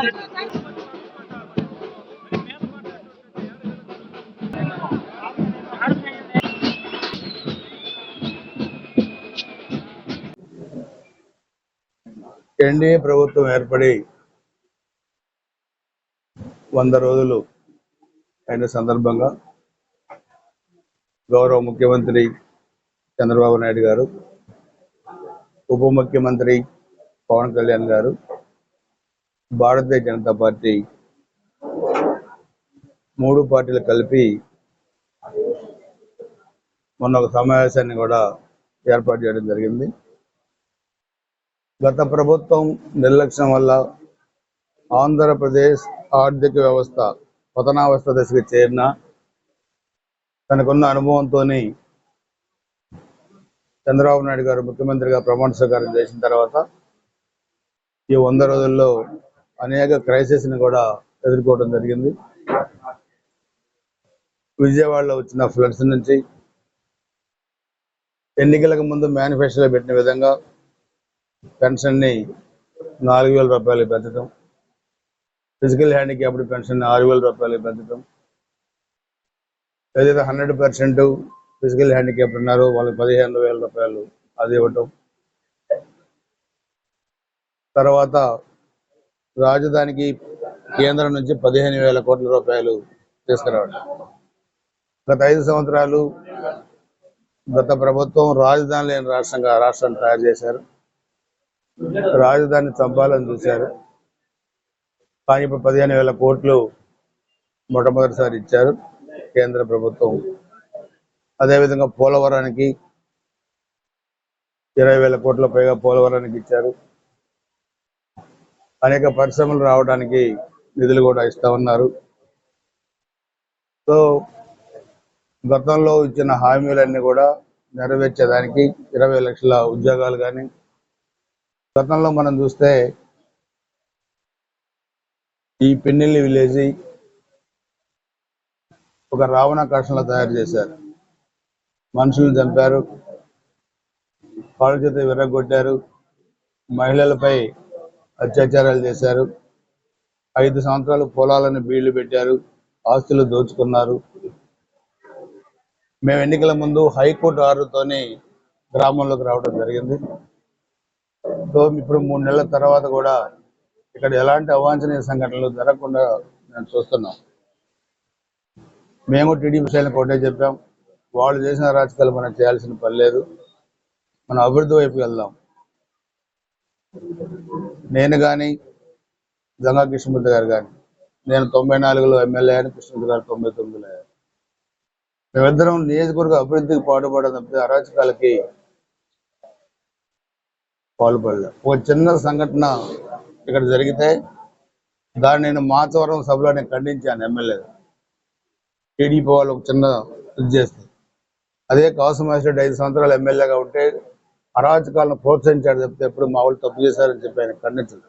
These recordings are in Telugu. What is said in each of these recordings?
ఎన్డీఏ ప్రభుత్వం ఏర్పడి 100 రోజులు అయిన సందర్భంగా గౌరవ ముఖ్యమంత్రి చంద్రబాబు నాయుడు గారు, ఉప ముఖ్యమంత్రి పవన్ కళ్యాణ్ గారు, భారతీయ జనతా పార్టీ 3 పార్టీలు కలిపి మొన్న ఒక సమావేశాన్ని కూడా ఏర్పాటు చేయడం జరిగింది. గత ప్రభుత్వం నిర్లక్ష్యం వల్ల ఆంధ్రప్రదేశ్ ఆర్థిక వ్యవస్థ పతనావస్థ దశకు చేరిన తనకున్న అనుభవంతో చంద్రబాబు నాయుడు గారు ముఖ్యమంత్రిగా ప్రమాణ స్వీకారం చేసిన తర్వాత ఈ 100 రోజుల్లో అనేక క్రైసిస్ని కూడా ఎదుర్కోవడం జరిగింది. విజయవాడలో వచ్చిన ఫ్లడ్స్ నుంచి ఎన్నికలకు ముందు మేనిఫెస్టోలో పెట్టిన విధంగా పెన్షన్ని 4,000 రూపాయలు పెంచడం, ఫిజికల్ హ్యాండిక్యాప్డ్ పెన్షన్ 6,000 రూపాయలు పెంచడం, ఏదైతే 100% ఫిజికల్ హ్యాండిక్యాప్డ్ ఉన్నారో వాళ్ళకి 15,000 రూపాయలు అది ఇవ్వటం, తర్వాత రాజధానికి కేంద్రం నుంచి 15,000 కోట్ల రూపాయలు తీసుకురావడం. గత 5 సంవత్సరాలు గత ప్రభుత్వం రాజధాని లేని రాష్ట్రాన్ని తయారు చేశారు. రాజధాని చంపాలని చూశారు. కానీ ఇప్పుడు 15,000 కోట్లు మొట్టమొదటిసారి ఇచ్చారు కేంద్ర ప్రభుత్వం. అదేవిధంగా పోలవరానికి 20,000 కోట్ల పైగా పోలవరానికి ఇచ్చారు. అనేక పరిశ్రమలు రావడానికి నిధులు కూడా ఇస్తా ఉన్నారు. సో గతంలో ఇచ్చిన హామీలన్నీ కూడా నెరవేర్చేదానికి 20 లక్షల ఉద్యోగాలు కానీ, గతంలో మనం చూస్తే ఈ పిన్నెల్లి విలేజ్ ఒక రావణాకాశంలో తయారు చేశారు. మనుషులను చంపారు, కాళ్ళ చేత విరగొట్టారు, మహిళలపై అత్యాచారాలు చేశారు. 5 సంవత్సరాలు పొలాలను బీళ్లు పెట్టారు, ఆస్తులు దోచుకున్నారు. మేము ఎన్నికల ముందు హైకోర్టు ఆర్డర్తోని గ్రామంలోకి రావడం జరిగింది. సో ఇప్పుడు 3 నెలల తర్వాత కూడా ఇక్కడ ఎలాంటి అవాంఛనీయ సంఘటనలు జరగకుండా మేము చూస్తున్నాం. మేము టీడీపీ శ్రేణులకు ఒకటే చెప్పాం, వాళ్ళు చేసిన రాజకీయాలు మనం చేయాల్సిన పని లేదు, మనం అభివృద్ధి వైపు వెళ్దాం. నేను కానీ గంగా కృష్ణమూర్తి గారు కానీ, నేను 94లో ఎమ్మెల్యే అని, కృష్ణమూర్తి గారు 99లో అయ్యారు. మేమిద్దరం నియోజకవర్గ అభివృద్ధికి పాటుపడడం తప్పితే అరాచకాలకి పాల్పడలేదు. ఒక చిన్న సంఘటన ఇక్కడ జరిగితే దాన్ని నేను మాచవరం సభలో నేను ఖండించాను. ఎమ్మెల్యే టీడీపీ వాళ్ళు ఒక చిన్న ఇది చేస్తే, అదే కౌసమాశ్రెడ్డి 5 సంవత్సరాలు ఎమ్మెల్యేగా ఉంటే అరాచకాలను ప్రోత్సహించాడు తప్పితే ఎప్పుడు మా వాళ్ళు తప్పు చేశారని చెప్పి ఆయన ఖండించలేదు.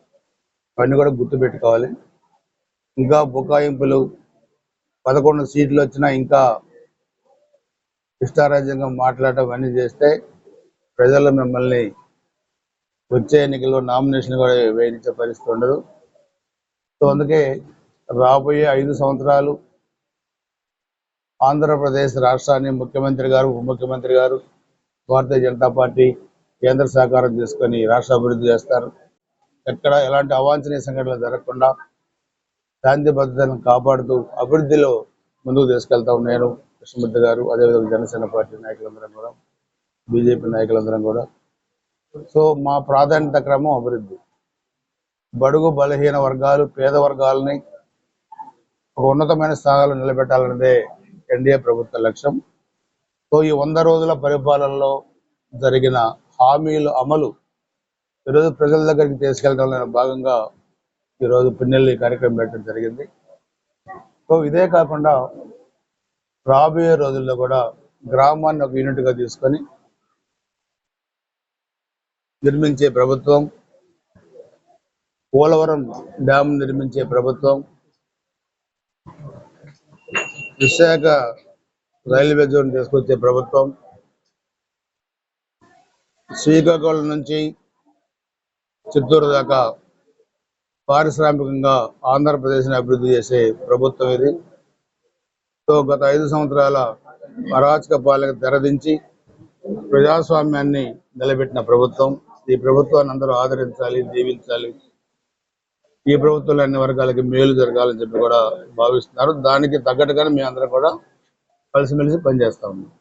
అవన్నీ కూడా గుర్తుపెట్టుకోవాలి. ఇంకా బుకాయింపులు 11 సీట్లు వచ్చినా ఇంకా ఇష్టారాజ్యంగా మాట్లాడటం అన్నీ చేస్తే ప్రజలు మిమ్మల్ని వచ్చే ఎన్నికల్లో నామినేషన్ కూడా వేయించే పరిస్థితి ఉండదు. సో అందుకే రాబోయే 5 సంవత్సరాలు ఆంధ్రప్రదేశ్ రాష్ట్రాన్ని ముఖ్యమంత్రి గారు, ఉప ముఖ్యమంత్రి గారు, భారతీయ జనతా పార్టీ కేంద్ర సహకారం తీసుకొని రాష్ట్ర అభివృద్ధి చేస్తారు. ఎక్కడ ఎలాంటి అవాంఛనీయ సంఘటనలు జరగకుండా శాంతి భద్రతలను కాపాడుతూ అభివృద్ధిలో ముందుకు తీసుకెళ్తాం నేను, కృష్ణమూర్తి గారు, అదేవిధంగా జనసేన పార్టీ నాయకులందరం కూడా, బీజేపీ నాయకులందరం కూడా. సో మా ప్రాధాన్యత క్రమం అభివృద్ధి. బడుగు బలహీన వర్గాలు, పేద వర్గాలని ఒక ఉన్నతమైన స్థానాలు నిలబెట్టాలన్నదే ఎన్డీఏ ప్రభుత్వ లక్ష్యం. సో ఈ 100 రోజుల పరిపాలనలో జరిగిన హామీల అమలు ఈరోజు ప్రజల దగ్గరికి తీసుకెళ్లడంలో భాగంగా ఈరోజు పిన్నెల్లి కార్యక్రమం పెట్టడం జరిగింది. సో ఇదే కాకుండా రాబోయే రోజుల్లో కూడా గ్రామాన్ని ఒక యూనిట్గా తీసుకొని నిర్మించే ప్రభుత్వం, పోలవరం డ్యామ్ నిర్మించే ప్రభుత్వం, విశాఖ రైల్వే జోన్ తీసుకొచ్చే ప్రభుత్వం, శ్రీకాకుళం నుంచి చిత్తూరు దాకా పారిశ్రామికంగా ఆంధ్రప్రదేశ్ని అభివృద్ధి చేసే ప్రభుత్వం ఇది. సో గత 5 సంవత్సరాల అరాచక పాలన తెరదించి ప్రజాస్వామ్యాన్ని నిలబెట్టిన ప్రభుత్వం. ఈ ప్రభుత్వాన్ని అందరూ ఆదరించాలి, దీవించాలి. ఈ ప్రభుత్వంలో అన్ని వర్గాలకి మేలు జరగాలని చెప్పి కూడా భావిస్తున్నారు. దానికి తగ్గట్టుగానే మేము అందరం కూడా కలిసిమెలిసి పనిచేస్తా ఉన్నాం.